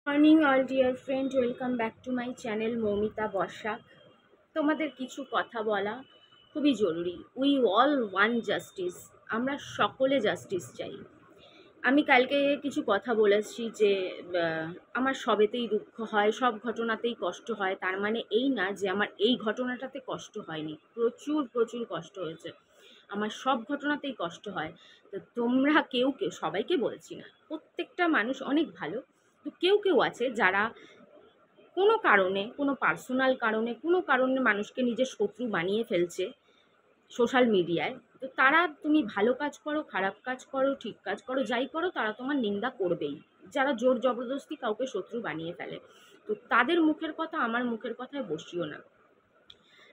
Morning all dear friend, welcome back to my channel Moumita Basak. তোমাদের কিছু কথা বলা খুবই জরুরি। উই অল ওয়ান জাস্টিস, আমরা সকলে জাস্টিস চাই। আমি কালকে কিছু কথা বলেছি যে আমার সবেতেই দুঃখ হয়, সব ঘটনাতেই কষ্ট হয়। তার মানে এই না যে আমার এই ঘটনাটাতে কষ্ট হয়নি, প্রচুর প্রচুর কষ্ট হয়েছে। আমার সব ঘটনাতেই কষ্ট হয়। তো তোমরা কেউ কেউ, সবাইকে বলছি না, প্রত্যেকটা মানুষ অনেক ভালো, তো কেউ কেউ আছে যারা কোনো কারণে, কোনো পার্সোনাল কারণে, কোনো কারণে মানুষকে নিজের শত্রু বানিয়ে ফেলছে সোশ্যাল মিডিয়ায়। তো তারা, তুমি ভালো কাজ করো, খারাপ কাজ করো, ঠিক কাজ করো, যাই করো, তারা তোমার নিন্দা করবেই। যারা জোর জবরদস্তি কাউকে শত্রু বানিয়ে ফেলে, তো তাদের মুখের কথা আমার মুখের কথায় বসিও না।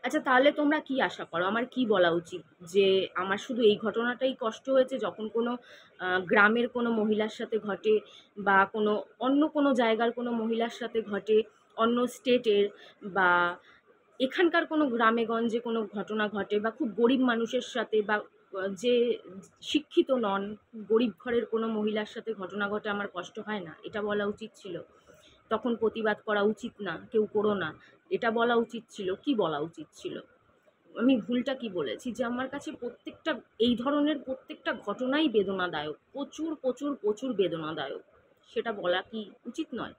আচ্ছা, তাহলে তোমরা কি আশা করো? আমার কি বলা উচিত? যে আমার শুধু এই ঘটনাটাই কষ্ট হয়েছে যখন কোনো গ্রামের কোনো মহিলার সাথে ঘটে, বা কোনো অন্য কোনো জায়গার কোনো মহিলার সাথে ঘটে, অন্য স্টেটের বা এখানকার কোনো গ্রামে গঞ্জে কোনো ঘটনা ঘটে, বা খুব গরিব মানুষের সাথে, বা যে শিক্ষিত নন, গরিব ঘরের কোনো মহিলার সাথে ঘটনা ঘটে, আমার কষ্ট হয় না? এটা বলা উচিত ছিল। তখন প্রতিবাদ করা উচিত না, কেউ করো না, এটা বলা উচিত ছিল। কি বলা উচিত ছিল? আমি ভুলটা কি বলেছি? যে আমার কাছে প্রত্যেকটা, এই ধরনের প্রত্যেকটা ঘটনাই বেদনাদায়ক, প্রচুর প্রচুর প্রচুর বেদনাদায়ক। সেটা বলা কি উচিত নয়?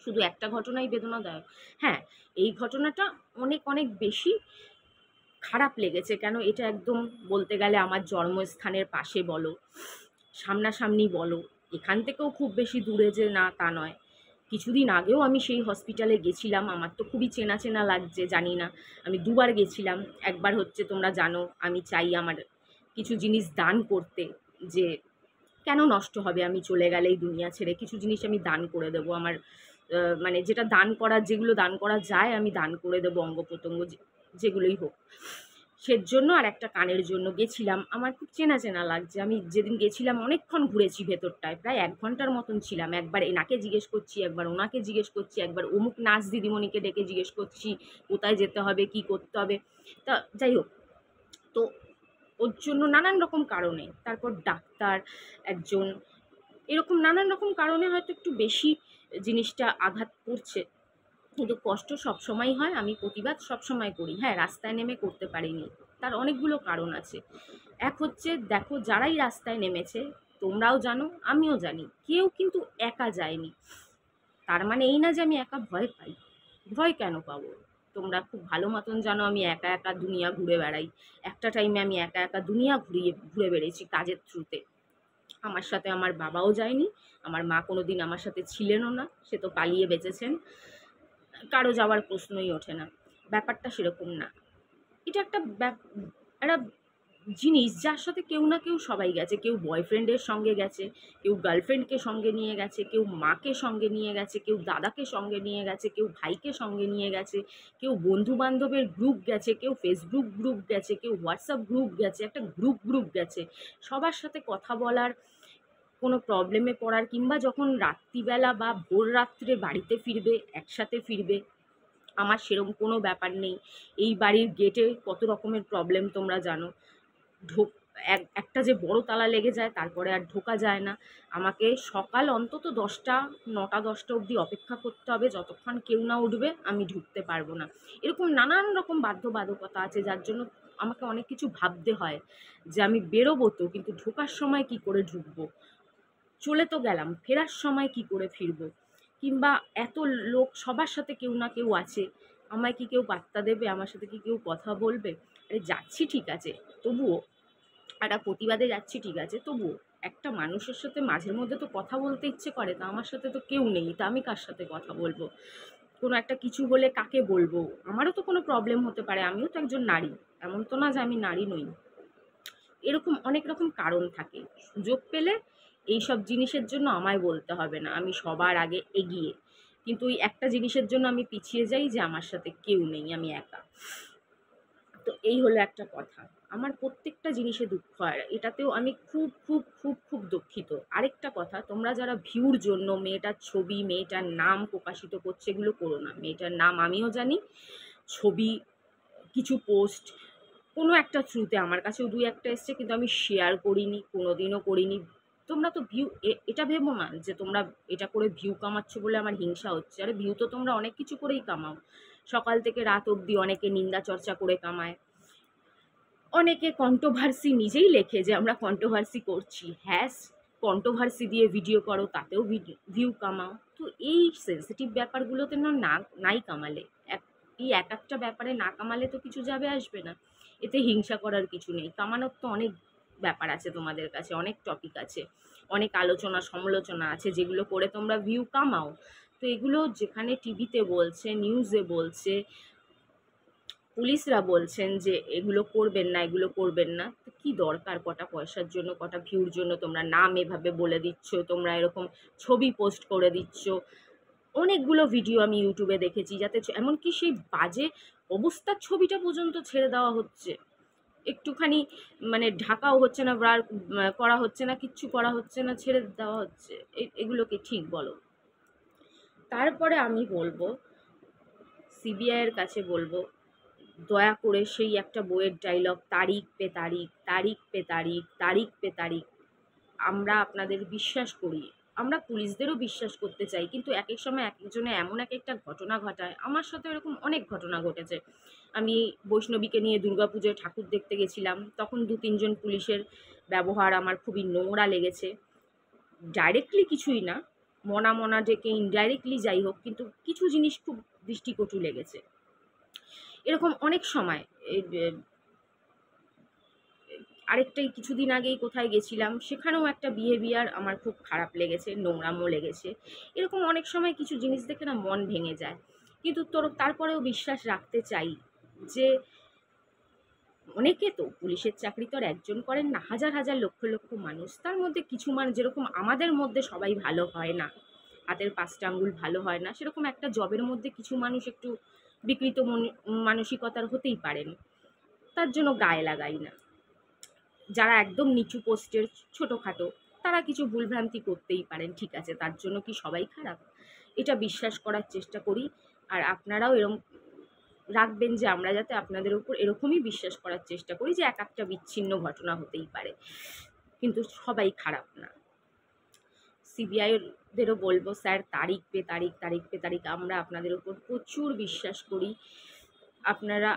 শুধু একটা ঘটনাই বেদনাদায়ক? হ্যাঁ, এই ঘটনাটা অনেক অনেক বেশি খারাপ লেগেছে। কেন? এটা একদম বলতে গেলে আমার জন্মস্থানের পাশে বলো, সামনাসামনি বলো, এখান থেকেও খুব বেশি দূরে যে না, তা নয়। কিছুদিন আগেও আমি সেই হসপিটালে গেছিলাম, আমার তো খুবই চেনা চেনা লাগছে, জানি না। আমি দুবার গেছিলাম। একবার হচ্ছে, তোমরা জানো, আমি চাই আমার কিছু জিনিস দান করতে, যে কেন নষ্ট হবে আমি চলে গেলে এই দুনিয়া ছেড়ে, কিছু জিনিস আমি দান করে দেবো। আমার মানে যেটা দান করার, যেগুলো দান করা যায় আমি দান করে দেবো, অঙ্গ প্রত্যঙ্গ যেগুলোই হোক। সেজন্য আর একটা কানের জন্য গেছিলাম। আমার খুব চেনা চেনা লাগছে। আমি যেদিন গেছিলাম অনেকক্ষণ ঘুরেছি ভেতরটায়, প্রায় 1 ঘন্টার মতন ছিলাম। একবার এনাকে জিজ্ঞেস করছি, একবার ওনাকে জিজ্ঞেস করছি, একবার অমুক নার্স দিদিমণিকে ডেকে জিজ্ঞেস করছি কোথায় যেতে হবে, কি করতে হবে। তা যাই হোক, তো ওর জন্য নানান রকম কারণে, তারপর ডাক্তার একজন, এরকম নানান রকম কারণে হয়তো একটু বেশি জিনিসটা আঘাত করছে। কিন্তু কষ্ট সবসময় হয়, আমি প্রতিবাদ সবসময় করি। হ্যাঁ, রাস্তায় নেমে করতে পারিনি, তার অনেকগুলো কারণ আছে। এক হচ্ছে, দেখো, যারাই রাস্তায় নেমেছে, তোমরাও জানো, আমিও জানি, কেউ কিন্তু একা যায়নি। তার মানে এই না যে আমি একা ভয় পাই। ভয় কেন পাবো? তোমরা খুব ভালো মতন জানো আমি একা একা দুনিয়া ঘুরে বেড়াই। একটা টাইমে আমি একা একা দুনিয়া ঘুরে বেড়েছি কাজের থ্রুতে। আমার সাথে আমার বাবাও যায়নি, আমার মা কোনোদিন আমার সাথে ছিলেনও না, সে তো পালিয়ে বেঁচেছেন। কারো যাওয়ার প্রশ্নই ওঠে না। ব্যাপারটা সেরকম না। এটা একটা একটা জিনিস যার সাথে কেউ না কেউ সবাই গেছে। কেউ বয়ফ্রেন্ডের সঙ্গে গেছে, কেউ গার্লফ্রেন্ডকে সঙ্গে নিয়ে গেছে, কেউ মাকে সঙ্গে নিয়ে গেছে, কেউ দাদাকে সঙ্গে নিয়ে গেছে, কেউ ভাইকে সঙ্গে নিয়ে গেছে, কেউ বন্ধু বান্ধবের গ্রুপ গেছে, কেউ ফেসবুক গ্রুপ গেছে, কেউ হোয়াটসঅ্যাপ গ্রুপ গেছে, একটা গ্রুপ গ্রুপ গেছে। সবার সাথে কথা বলার, কোনো প্রবলেমে পড়ার, কিংবা যখন রাত্রিবেলা বা ভোর রাত্রে বাড়িতে ফিরবে, একসাথে ফিরবে। আমার সেরকম কোনো ব্যাপার নেই। এই বাড়ির গেটে কত রকমের প্রবলেম তোমরা জানো। ঢোক একটা যে বড় তালা লেগে যায়, তারপরে আর ঢোকা যায় না। আমাকে সকাল অন্তত 9টা 10টা অবধি অপেক্ষা করতে হবে, যতক্ষণ কেউ না উঠবে আমি ঢুকতে পারবো না। এরকম নানান রকম বাধ্যবাধকতা আছে, যার জন্য আমাকে অনেক কিছু ভাবতে হয়, যে আমি বেরোবো তো, কিন্তু ঢোকার সময় কি করে ঢুকবো, চলে তো গেলাম, ফেরার সময় কি করে ফিরবো। কিংবা এত লোক, সবার সাথে কেউ না কেউ আছে, আমায় কি কেউ পাত্তা দেবে? আমার সাথে কি কেউ কথা বলবে? আরে যাচ্ছি ঠিক আছে, তবুও একটা প্রতিবাদে যাচ্ছি ঠিক আছে, তবুও একটা মানুষের সাথে মাঝে মধ্যে তো কথা বলতে ইচ্ছে করে। তা আমার সাথে তো কেউ নেই, তা আমি কার সাথে কথা বলবো? কোনো একটা কিছু হলে কাকে বলবো? আমারও তো কোনো প্রবলেম হতে পারে, আমিও তো একজন নারী। এমন তো না যে আমি নারী নই। এরকম অনেক রকম কারণ থাকে। সুযোগ পেলে এইসব জিনিসের জন্য আমায় বলতে হবে না, আমি সবার আগে এগিয়ে। কিন্তু ওই একটা জিনিসের জন্য আমি পিছিয়ে যাই, যে আমার সাথে কেউ নেই, আমি একা। তো এই হলো একটা কথা। আমার প্রত্যেকটা জিনিসে দুঃখ হয়, এটাতেও আমি খুব খুব খুব খুব দুঃখিত। আরেকটা কথা, তোমরা যারা ভিউর জন্য মেয়েটার ছবি, মেয়েটার নাম প্রকাশিত করছে, এগুলো করো না। মেয়েটার নাম আমিও জানি, ছবি, কিছু পোস্ট কোনো একটা থ্রুতে আমার কাছেও 2-1টা এসছে, কিন্তু আমি শেয়ার করিনি, কোনোদিনও করিনি। তোমরা তো ভিউ, এটা ভেবো না যে তোমরা এটা করে ভিউ কামাচ্ছ বলে আমার হিংসা হচ্ছে। আরে ভিউ তো তোমরা অনেক কিছু করেই কামাও। সকাল থেকে রাত অবধি অনেকে নিন্দা চর্চা করে কামায়, অনেকে কন্ট্রোভার্সি নিজেই লেখে যে আমরা কন্ট্রোভার্সি করছি। হ্যাঁ, কন্ট্রোভার্সি দিয়ে ভিডিও করো, তাতেও ভিউ কামাও। তো এই সেন্সিটিভ ব্যাপারগুলোতে না নাই কামালে, এই এক একটা ব্যাপারে না কামালে তো কিছু যাবে আসবে না। এতে হিংসা করার কিছু নেই। কামানোর তো অনেক ব্যাপার আছে, তোমাদের কাছে অনেক টপিক আছে, অনেক আলোচনা সমালোচনা আছে যেগুলো করে তোমরা ভিউ কামাও। তো এগুলো যেখানে টিভিতে বলছে, নিউজে বলছে, পুলিশরা বলছেন যে এগুলো করবেন না, এগুলো করবেন না, তো কী দরকার? কটা পয়সার জন্য, কটা ভিউর জন্য তোমরা নাম এভাবে বলে দিচ্ছ, তোমরা এরকম ছবি পোস্ট করে দিচ্ছ। অনেকগুলো ভিডিও আমি ইউটিউবে দেখেছি যাতে এমনকি সেই বাজে অবস্থার ছবিটা পর্যন্ত ছেড়ে দেওয়া হচ্ছে, একটুখানি মানে ঢাকাও হচ্ছে না, ব্রার করা হচ্ছে না, কিচ্ছু করা হচ্ছে না, ছেড়ে দেওয়া হচ্ছে। এগুলো কি ঠিক বলো? তারপরে আমি বলবো, সিবিআইয়ের কাছে বলবো, দয়া করে সেই একটা বইয়ের ডায়লগ, তারিখ পে তারিখ, তারিখ পে তারিখ, তারিখ পে তারিখ, আমরা আপনাদের বিশ্বাস করি, আমরা পুলিশদেরও বিশ্বাস করতে চাই, কিন্তু এক এক সময় এক একজনে এমন এক একটা ঘটনা ঘটায়। আমার সাথে এরকম অনেক ঘটনা ঘটেছে। আমি বৈষ্ণবীকে নিয়ে দুর্গাপুজোয় ঠাকুর দেখতে গেছিলাম, তখন 2-3 জন পুলিশের ব্যবহার আমার খুবই নোংরা লেগেছে। ডাইরেক্টলি কিছুই না, মনা মনা ডেকে ইনডাইরেক্টলি যাই হোক, কিন্তু কিছু জিনিস খুব দৃষ্টিকটু লেগেছে। এরকম অনেক সময় আরেকটাই কিছুদিন আগেই কোথায় গেছিলাম, সেখানেও একটা বিহেভিয়ার আমার খুব খারাপ লেগেছে, নোংরামো লেগেছে। এরকম অনেক সময় কিছু জিনিস দেখে না মন ভেঙে যায়, কিন্তু তারপরেও বিশ্বাস রাখতে চাই যে অনেকে তো পুলিশের চাকরি তো আর একজন করেন না, হাজার হাজার লক্ষ লক্ষ মানুষ, তার মধ্যে কিছু মানুষ, যেরকম আমাদের মধ্যে সবাই ভালো হয় না, হাতের 5টা আঙ্গুল ভালো হয় না, সেরকম একটা জবের মধ্যে কিছু মানুষ একটু বিকৃত মানসিকতার হতেই পারেন। তার জন্য গায়ে লাগাই না। যারা একদম নিচু পোস্টের, ছোটোখাটো, তারা কিছু ভুলভ্রান্তি করতেই পারেন, ঠিক আছে, তার জন্য কি সবাই খারাপ? এটা বিশ্বাস করার চেষ্টা করি। আর আপনারাও এরকম রাখবেন যে আমরা যাতে আপনাদের উপর এরকমই বিশ্বাস করার চেষ্টা করি যে এক একটা বিচ্ছিন্ন ঘটনা হতেই পারে, কিন্তু সবাই খারাপ না। সিবিআইদেরও বলবো, স্যার তারিখ পে তারিখ, তারিখ পে তারিখ, আমরা আপনাদের উপর প্রচুর বিশ্বাস করি। আপনারা,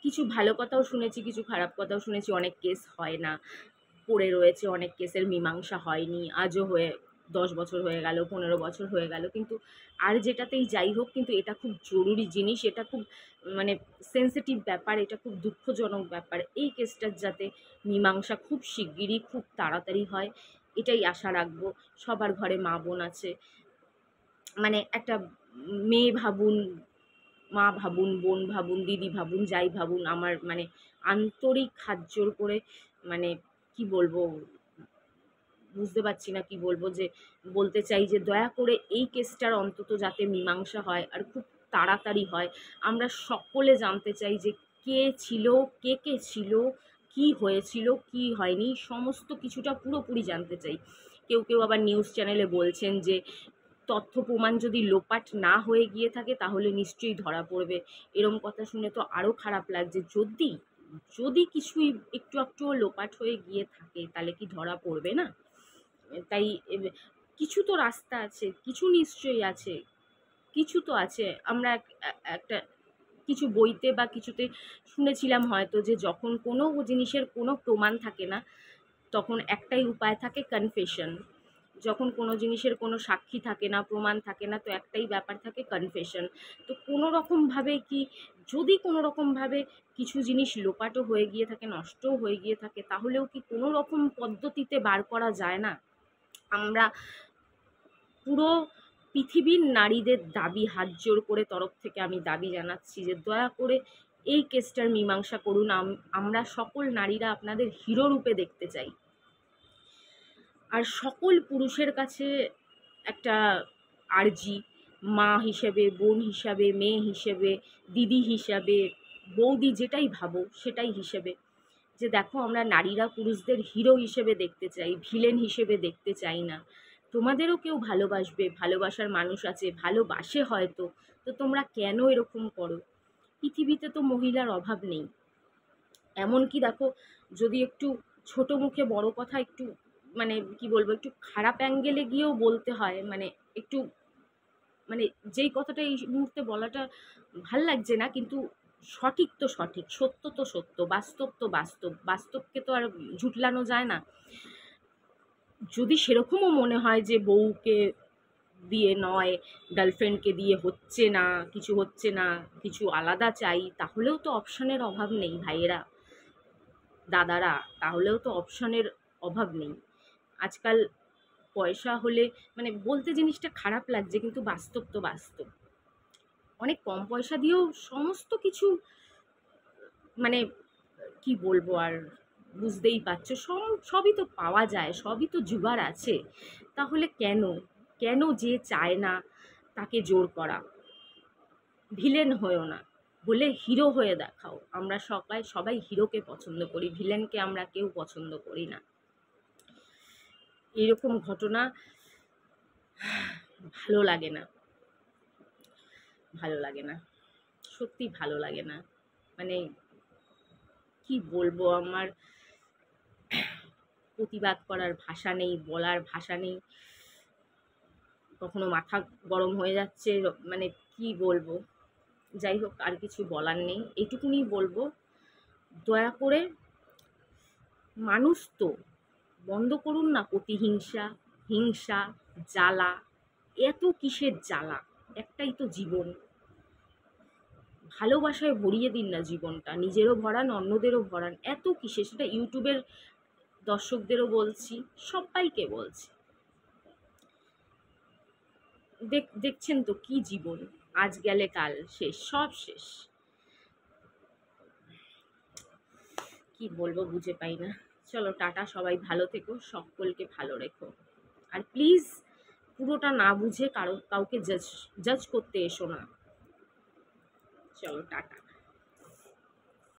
কিছু ভালো কথাও শুনেছি, কিছু খারাপ কথাও শুনেছি, অনেক কেস হয় না, পড়ে রয়েছে, অনেক কেসের মীমাংসা হয়নি, আজও 10 বছর হয়ে গেল, 15 বছর হয়ে গেল, কিন্তু আর যেটাতেই যাই হোক, কিন্তু এটা খুব জরুরি জিনিস, এটা খুব মানে সেন্সিটিভ ব্যাপার, এটা খুব দুঃখজনক ব্যাপার। এই কেসটার যাতে মীমাংসা খুব শিগগিরই, খুব তাড়াতাড়ি হয়, এটাই আশা রাখবো। সবার ঘরে মা বোন আছে, মানে একটা মেয়ে ভাবুন, মা ভাবুন, বোন ভাবুন, দিদি ভাবুন, যাই ভাবুন, আমার মানে আন্তরিক হাত জোর করে, মানে কি বলবো, বুঝতে পারছি না কি বলবো, যে বলতে চাই যে দয়া করে এই কেসটার অন্তত যাতে মীমাংসা হয় আর খুব তাড়াতাড়ি হয়। আমরা সকলে জানতে চাই যে কে ছিল, কে ছিল, কি হয়েছিল, কি হয়নি, সমস্ত কিছুটা পুরোপুরি জানতে চাই। কেউ কেউ আবার নিউজ চ্যানেলে বলছেন যে তথ্য প্রমাণ যদি লোপাট না হয়ে গিয়ে থাকে তাহলে নিশ্চয়ই ধরা পড়বে। এরম কথা শুনে তো আরও খারাপ লাগছে। যদি যদি কিছুই একটু একটুও লোপাট হয়ে গিয়ে থাকে তাহলে কি ধরা পড়বে না? তাই কিছু তো রাস্তা আছে, কিছু নিশ্চয়ই আছে, কিছু তো আছে। আমরা একটা কিছু বইতে বা কিছুতে শুনেছিলাম হয়তো, যে যখন কোনো জিনিসের কোনো প্রমাণ থাকে না, তখন একটাই উপায় থাকে, কনফেশন। যখন কোনো জিনিসের কোনো সাক্ষী থাকে না, প্রমাণ থাকে না, তো একটাই ব্যাপার থাকে, কনফেশন। তো কোনো রকমভাবে কি, যদি কোনো রকমভাবে কিছু জিনিস লোপাটও হয়ে গিয়ে থাকে, নষ্টও হয়ে গিয়ে থাকে, তাহলেও কি কোনো রকম পদ্ধতিতে বার করা যায় না? আমরা পুরো পৃথিবীর নারীদের দাবি, হাত জোর করে তরফ থেকে আমি দাবি জানাচ্ছি যে দয়া করে এই কেসটার মীমাংসা করুন। আমরা সকল নারীরা আপনাদের হিরো রূপে দেখতে চাই। আর সকল পুরুষের কাছে একটা আর্জি, মা হিসেবে, বোন হিসাবে, মেয়ে হিসেবে, দিদি হিসাবে, বৌদি, যেটাই ভাবো সেটাই হিসেবে, যে দেখো, আমরা নারীরা পুরুষদের হিরো হিসেবে দেখতে চাই, ভিলেন হিসেবে দেখতে চাই না। তোমাদেরও কেউ ভালোবাসবে, ভালোবাসার মানুষ আছে, ভালোবাসে হয়তো, তো তোমরা কেন এরকম করো? পৃথিবীতে তো মহিলার অভাব নেই। এমনকি দেখো, যদি একটু ছোট মুখে বড় কথা একটু মানে কি বলবো, একটু খারাপ অ্যাঙ্গেলে গিয়েও বলতে হয়, মানে একটু, মানে যেই কথাটা এই মুহূর্তে বলাটা ভাল লাগছে না, কিন্তু সঠিক তো সঠিক, সত্য তো সত্য, বাস্তব তো বাস্তব, বাস্তবকে তো আর ঝুটলানো যায় না। যদি সেরকমও মনে হয় যে বউকে দিয়ে নয়, গার্লফ্রেন্ডকে দিয়ে হচ্ছে না, কিছু হচ্ছে না, কিছু আলাদা চাই, তাহলেও তো অপশনের অভাব নেই ভাইয়েরা, দাদারা, তাহলেও তো অপশনের অভাব নেই। আজকাল পয়সা হলে, মানে বলতে জিনিসটা খারাপ লাগছে, কিন্তু বাস্তব তো বাস্তব। অনেক কম পয়সা দিয়েও সমস্ত কিছু, মানে কি বলবো আর, বুঝতেই পারছো, সবই তো পাওয়া যায়, সবই তো জোগাড় আছে। তাহলে কেন, কেন যে চায় না তাকে জোর করা? ভিলেন হয়েও না, বলে হিরো হয়ে দেখাও। আমরা সবাই সবাই হিরোকে পছন্দ করি, ভিলেনকে আমরা কেউ পছন্দ করি না। এরকম ঘটনা ভালো লাগে না, ভালো লাগে না, সত্যি ভালো লাগে না। মানে কি বলবো, আমার প্রতিবাদ করার ভাষা নেই, বলার ভাষা নেই। কখনো মাথা গরম হয়ে যাচ্ছে, মানে কি বলবো। যাই হোক, আর কিছু বলার নেই, এইটুকুনি বলবো, দয়া করে মানুষ তো বন্ধ করুন না প্রতিহিংসা, হিংসা, জ্বালা। এত কিসের জ্বালা? একটাই তো জীবন, ভালোবাসায় ভরিয়ে দিন না জীবনটা, নিজেরও ভরান, অন্যদেরও ভরান। এত কিসের? সেটা ইউটিউবের দর্শকদেরও বলছি, সবাইকে বলছি। দেখছেন তো কি জীবন, আজ গেলে কাল শেষ, সব শেষ। কি বলবো বুঝে পাই না। চলো টাটা, সবাই ভালো থেকো, সকলকে ভালো রেখো। আর প্লিজ পুরোটা না বুঝে কাউকে জাজ করতে এসো না। চলো টাটা।